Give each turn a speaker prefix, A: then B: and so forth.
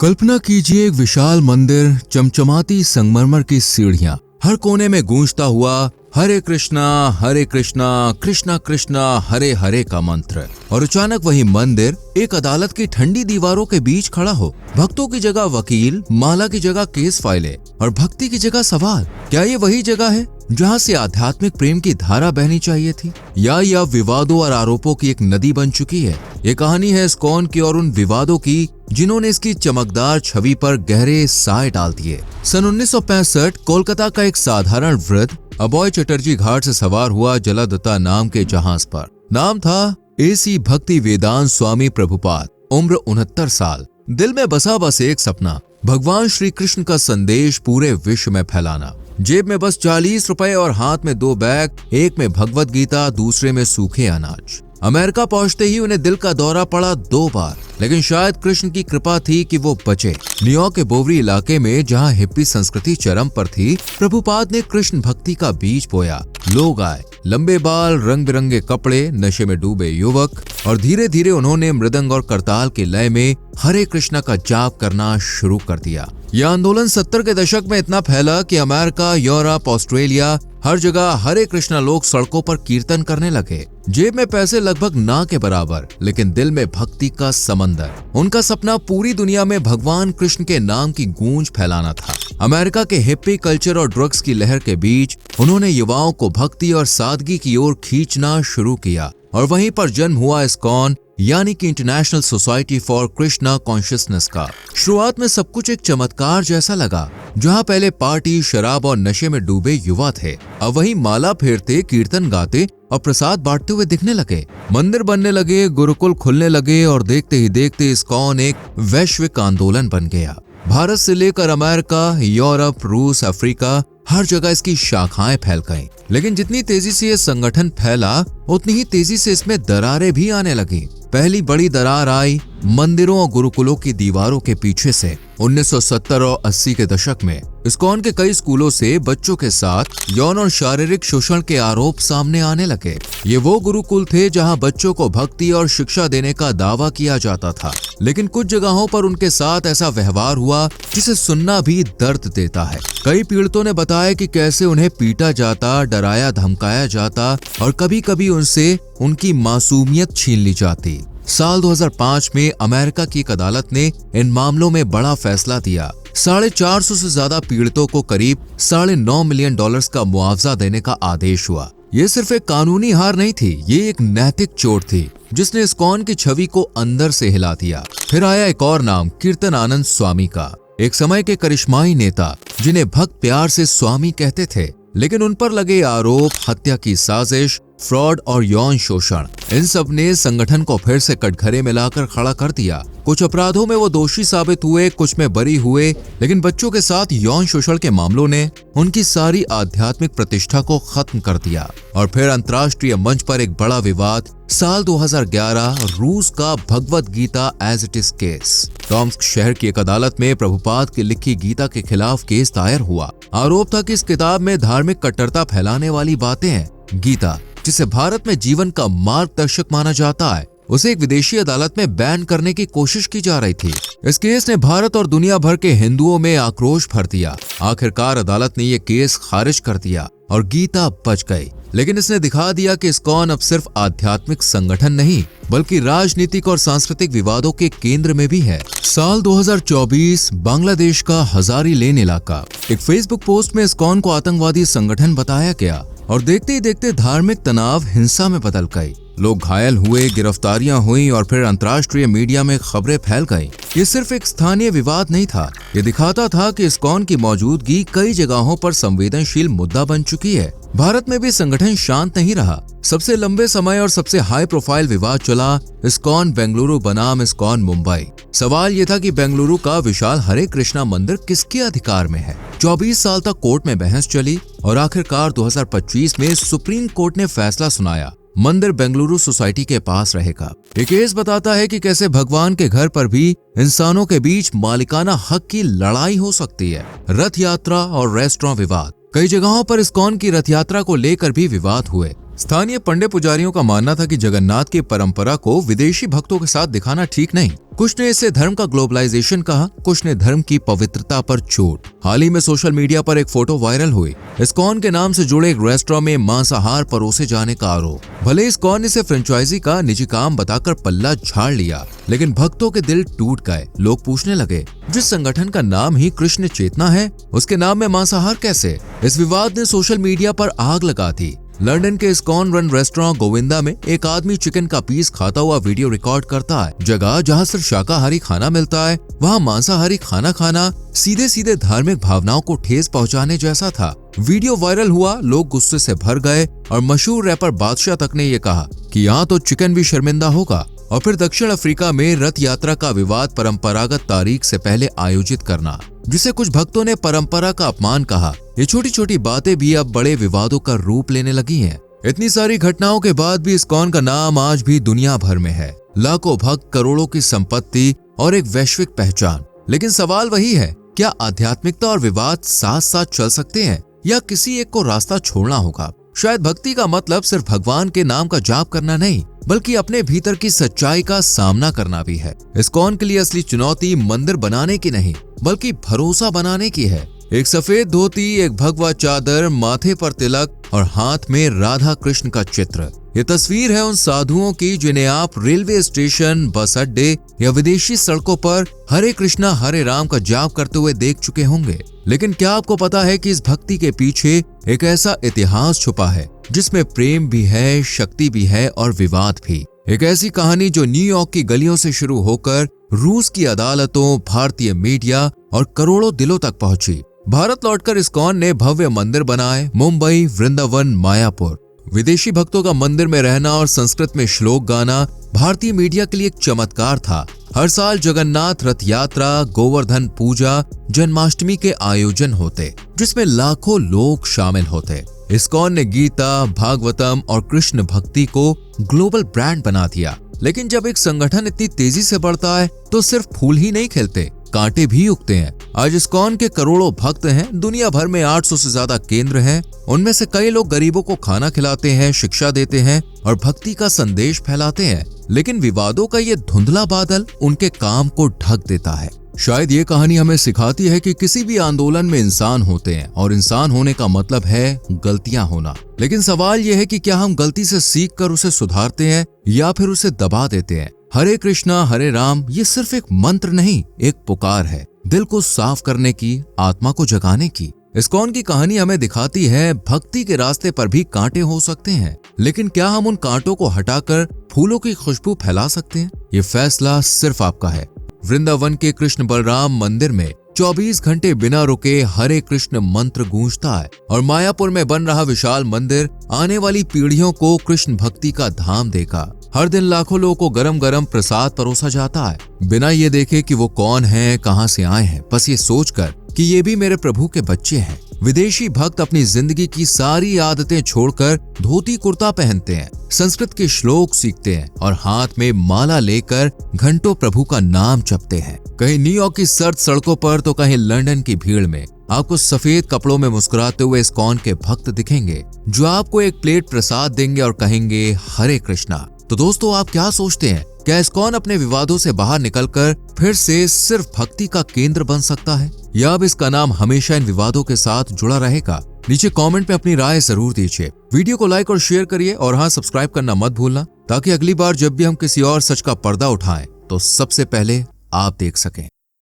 A: कल्पना कीजिए एक विशाल मंदिर, चमचमाती संगमरमर की सीढ़ियां, हर कोने में गूंजता हुआ हरे कृष्णा कृष्णा कृष्णा हरे हरे का मंत्र। और अचानक वही मंदिर एक अदालत की ठंडी दीवारों के बीच खड़ा हो। भक्तों की जगह वकील, माला की जगह केस फाइलें और भक्ति की जगह सवाल। क्या ये वही जगह है जहाँ से आध्यात्मिक प्रेम की धारा बहनी चाहिए थी, या यह विवादों और आरोपों की एक नदी बन चुकी है? ये कहानी है इस्कॉन की और उन विवादों की जिन्होंने इसकी चमकदार छवि पर गहरे साए डाल दिए। सन 1965 कोलकाता का एक साधारण वृद्ध अभय चटर्जी घाट से सवार हुआ जलदत्ता नाम के जहाज पर। नाम था एसी भक्ति वेदांत स्वामी प्रभुपाद। उम्र 69 साल। दिल में बसा बस एक सपना, भगवान श्री कृष्ण का संदेश पूरे विश्व में फैलाना। जेब में बस 40 रुपए और हाथ में 2 बैग, एक में भगवत गीता, दूसरे में सूखे अनाज। अमेरिका पहुंचते ही उन्हें दिल का दौरा पड़ा 2 बार, लेकिन शायद कृष्ण की कृपा थी कि वो बचे। न्यूयॉर्क के बोवरी इलाके में जहां हिप्पी संस्कृति चरम पर थी, प्रभुपाद ने कृष्ण भक्ति का बीज बोया। लोग आए, लंबे बाल, रंग बिरंगे कपड़े, नशे में डूबे युवक, और धीरे धीरे उन्होंने मृदंग और करताल के लय में हरे कृष्णा का जाप करना शुरू कर दिया। यह आंदोलन 70 के दशक में इतना फैला कि अमेरिका, यूरोप, ऑस्ट्रेलिया, हर जगह हरे कृष्णा लोग सड़कों पर कीर्तन करने लगे। जेब में पैसे लगभग ना के बराबर, लेकिन दिल में भक्ति का समंदर। उनका सपना पूरी दुनिया में भगवान कृष्ण के नाम की गूंज फैलाना था। अमेरिका के हिप्पी कल्चर और ड्रग्स की लहर के बीच उन्होंने युवाओं को भक्ति और सादगी की ओर खींचना शुरू किया, और वहीं पर जन्म हुआ इस्कॉन, यानी कि international society for Krishna consciousness का। शुरुआत में सब कुछ एक चमत्कार जैसा लगा, जहां पहले पार्टी, शराब और नशे में डूबे युवा थे, अब वही माला फेरते, कीर्तन गाते और प्रसाद बांटते हुए दिखने लगे। मंदिर बनने लगे, गुरुकुल खुलने लगे, और देखते ही देखते इस्कॉन एक वैश्विक आंदोलन बन गया। भारत से लेकर अमेरिका, यूरोप, रूस, अफ्रीका, हर जगह इसकी शाखाएं फैल गईं। लेकिन जितनी तेजी से ये संगठन फैला, उतनी ही तेजी से इसमें दरारें भी आने लगी। पहली बड़ी दरार आई मंदिरों और गुरुकुलों की दीवारों के पीछे से। 1970 और 80 के दशक में इस्कॉन के कई स्कूलों से बच्चों के साथ यौन और शारीरिक शोषण के आरोप सामने आने लगे। ये वो गुरुकुल थे जहां बच्चों को भक्ति और शिक्षा देने का दावा किया जाता था, लेकिन कुछ जगहों पर उनके साथ ऐसा व्यवहार हुआ जिसे सुनना भी दर्द देता है। कई पीड़ितों ने बताया कि कैसे उन्हें पीटा जाता, डराया धमकाया जाता, और कभी कभी उनसे उनकी मासूमियत छीन ली जाती। साल 2005 में अमेरिका की एक अदालत ने इन मामलों में बड़ा फैसला दिया। 450 से ज्यादा पीड़ितों को करीब $9.5 मिलियन का मुआवजा देने का आदेश हुआ। ये सिर्फ एक कानूनी हार नहीं थी, ये एक नैतिक चोट थी जिसने इस्कॉन की छवि को अंदर से हिला दिया। फिर आया एक और नाम, कीर्तनानंद स्वामी का, एक समय के करिश्माई नेता जिन्हें भक्त प्यार से स्वामी कहते थे, लेकिन उन पर लगे आरोप, हत्या की साजिश, फ्रॉड और यौन शोषण, इन सब ने संगठन को फिर से कटघरे में लाकर खड़ा कर दिया। कुछ अपराधों में वो दोषी साबित हुए, कुछ में बरी हुए, लेकिन बच्चों के साथ यौन शोषण के मामलों ने उनकी सारी आध्यात्मिक प्रतिष्ठा को खत्म कर दिया। और फिर अंतर्राष्ट्रीय मंच पर एक बड़ा विवाद, साल 2011, रूस का Bhagavad Gita as it is case. Tomsk शहर की एक अदालत में प्रभुपाद की लिखी गीता के खिलाफ केस दायर हुआ। आरोप था कि इस किताब में धार्मिक कट्टरता फैलाने वाली बातें हैं। गीता, जिसे भारत में जीवन का मार्गदर्शक माना जाता है, उसे एक विदेशी अदालत में बैन करने की कोशिश की जा रही थी। इस केस ने भारत और दुनिया भर के हिंदुओं में आक्रोश भर दिया। आखिरकार अदालत ने ये केस खारिज कर दिया और गीता बच गई। लेकिन इसने दिखा दिया कि इस्कॉन अब सिर्फ आध्यात्मिक संगठन नहीं, बल्कि राजनीतिक और सांस्कृतिक विवादों के केंद्र में भी है। साल 2024, बांग्लादेश का हजारी लेन इलाका। एक फेसबुक पोस्ट में इस्कॉन को आतंकवादी संगठन बताया गया, और देखते ही देखते धार्मिक तनाव हिंसा में बदल गई। लोग घायल हुए, गिरफ्तारियां हुई, और फिर अंतर्राष्ट्रीय मीडिया में खबरें फैल गईं। ये सिर्फ एक स्थानीय विवाद नहीं था, ये दिखाता था कि इस्कॉन की मौजूदगी कई जगहों पर संवेदनशील मुद्दा बन चुकी है। भारत में भी संगठन शांत नहीं रहा। सबसे लंबे समय और सबसे हाई प्रोफाइल विवाद चला इस्कॉन बेंगलुरु बनाम इस्कॉन मुंबई। सवाल ये था कि बेंगलुरु का विशाल हरे कृष्णा मंदिर किसके अधिकार में है। 24 साल तक कोर्ट में बहस चली, और आखिरकार 2025 में सुप्रीम कोर्ट ने फैसला सुनाया, मंदिर बेंगलुरु सोसाइटी के पास रहेगा। ये केस बताता है कि कैसे भगवान के घर पर भी इंसानों के बीच मालिकाना हक की लड़ाई हो सकती है। रथ यात्रा और रेस्टोरेंट विवाद। कई जगहों पर इस्कॉन की रथ यात्रा को लेकर भी विवाद हुए। स्थानीय पंडित पुजारियों का मानना था कि जगन्नाथ की परंपरा को विदेशी भक्तों के साथ दिखाना ठीक नहीं। कुछ ने इसे धर्म का ग्लोबलाइजेशन कहा, कुछ ने धर्म की पवित्रता पर चोट। हाल ही में सोशल मीडिया पर एक फोटो वायरल हुई। इस्कॉन के नाम से जुड़े एक रेस्टोरेंट में मांसाहार परोसे जाने का आरोप। भले इस्कॉन ने इसे फ्रेंचाइजी का निजी काम बताकर पल्ला झाड़ लिया, लेकिन भक्तों के दिल टूट गए। लोग पूछने लगे, जिस संगठन का नाम ही कृष्ण चेतना है, उसके नाम में मांसाहार कैसे? इस विवाद ने सोशल मीडिया पर आग लगा थी। लंदन के इस्कॉन रन रेस्टोरेंट गोविंदा में एक आदमी चिकन का पीस खाता हुआ वीडियो रिकॉर्ड करता है। जगह जहां सिर्फ शाकाहारी खाना मिलता है, वहां मांसाहारी खाना खाना सीधे सीधे धार्मिक भावनाओं को ठेस पहुंचाने जैसा था। वीडियो वायरल हुआ, लोग गुस्से से भर गए और मशहूर रैपर बादशाह तक ने ये कहा कि यहाँ तो चिकन भी शर्मिंदा होगा। और फिर दक्षिण अफ्रीका में रथ यात्रा का विवाद परंपरागत तारीख से पहले आयोजित करना, जिसे कुछ भक्तों ने परंपरा का अपमान कहा। ये छोटी छोटी बातें भी अब बड़े विवादों का रूप लेने लगी हैं। इतनी सारी घटनाओं के बाद भी इस्कॉन का नाम आज भी दुनिया भर में है। लाखों भक्त, करोड़ों की संपत्ति और एक वैश्विक पहचान। लेकिन सवाल वही है, क्या आध्यात्मिकता और विवाद साथ साथ चल सकते हैं या किसी एक को रास्ता छोड़ना होगा? शायद भक्ति का मतलब सिर्फ भगवान के नाम का जाप करना नहीं, बल्कि अपने भीतर की सच्चाई का सामना करना भी है। इस्कॉन के लिए असली चुनौती मंदिर बनाने की नहीं, बल्कि भरोसा बनाने की है। एक सफेद धोती, एक भगवा चादर, माथे पर तिलक और हाथ में राधा कृष्ण का चित्र। ये तस्वीर है उन साधुओं की जिन्हें आप रेलवे स्टेशन, बस अड्डे या विदेशी सड़कों पर हरे कृष्णा हरे राम का जाप करते हुए देख चुके होंगे। लेकिन क्या आपको पता है कि इस भक्ति के पीछे एक ऐसा इतिहास छुपा है जिसमें प्रेम भी है, शक्ति भी है और विवाद भी। एक ऐसी कहानी जो न्यूयॉर्क की गलियों से शुरू होकर रूस की अदालतों, भारतीय मीडिया और करोड़ों दिलों तक पहुंची। भारत लौटकर इस्कॉन ने भव्य मंदिर बनाए, मुंबई, वृंदावन, मायापुर। विदेशी भक्तों का मंदिर में रहना और संस्कृत में श्लोक गाना भारतीय मीडिया के लिए एक चमत्कार था। हर साल जगन्नाथ रथ यात्रा, गोवर्धन पूजा, जन्माष्टमी के आयोजन होते, जिसमें लाखों लोग शामिल होते। इस्कॉन ने गीता, भागवतम और कृष्ण भक्ति को ग्लोबल ब्रांड बना दिया। लेकिन जब एक संगठन इतनी तेजी से बढ़ता है तो सिर्फ फूल ही नहीं खिलते, कांटे भी उगते हैं। आज इस्कॉन के करोड़ों भक्त हैं, दुनिया भर में 800 से ज्यादा केंद्र हैं। उनमें से कई लोग गरीबों को खाना खिलाते हैं, शिक्षा देते हैं और भक्ति का संदेश फैलाते हैं। लेकिन विवादों का ये धुंधला बादल उनके काम को ढक देता है। शायद ये कहानी हमें सिखाती है कि किसी भी आंदोलन में इंसान होते हैं और इंसान होने का मतलब है गलतियां होना। लेकिन सवाल यह है कि क्या हम गलती से सीख कर उसे सुधारते हैं या फिर उसे दबा देते हैं। हरे कृष्णा हरे राम ये सिर्फ एक मंत्र नहीं, एक पुकार है, दिल को साफ करने की, आत्मा को जगाने की। इस्कॉन की कहानी हमें दिखाती है भक्ति के रास्ते पर भी कांटे हो सकते हैं, लेकिन क्या हम उन कांटों को हटाकर फूलों की खुशबू फैला सकते हैं? ये फैसला सिर्फ आपका है। वृंदावन के कृष्ण बलराम मंदिर में 24 घंटे बिना रुके हरे कृष्ण मंत्र गूंजता है और मायापुर में बन रहा विशाल मंदिर आने वाली पीढ़ियों को कृष्ण भक्ति का धाम देगा। हर दिन लाखों लोगों को गरम गरम प्रसाद परोसा जाता है, बिना ये देखे कि वो कौन है, कहां से आए हैं, बस ये सोचकर कि ये भी मेरे प्रभु के बच्चे हैं। विदेशी भक्त अपनी जिंदगी की सारी आदतें छोड़कर धोती कुर्ता पहनते हैं, संस्कृत के श्लोक सीखते हैं और हाथ में माला लेकर घंटों प्रभु का नाम जपते हैं। कहीं न्यूयॉर्क की सर्द सड़कों पर तो कहीं लंदन की भीड़ में आपको सफेद कपड़ों में मुस्कुराते हुए इस्कॉन के भक्त दिखेंगे, जो आपको एक प्लेट प्रसाद देंगे और कहेंगे हरे कृष्णा। तो दोस्तों, आप क्या सोचते हैं? क्या इस्कॉन अपने विवादों से बाहर निकलकर फिर से सिर्फ भक्ति का केंद्र बन सकता है, या अब इसका नाम हमेशा इन विवादों के साथ जुड़ा रहेगा? नीचे कमेंट में अपनी राय जरूर दीजिए। वीडियो को लाइक और शेयर करिए और हाँ, सब्सक्राइब करना मत भूलना, ताकि अगली बार जब भी हम किसी और सच का पर्दा उठाएं तो सबसे पहले आप देख सकें।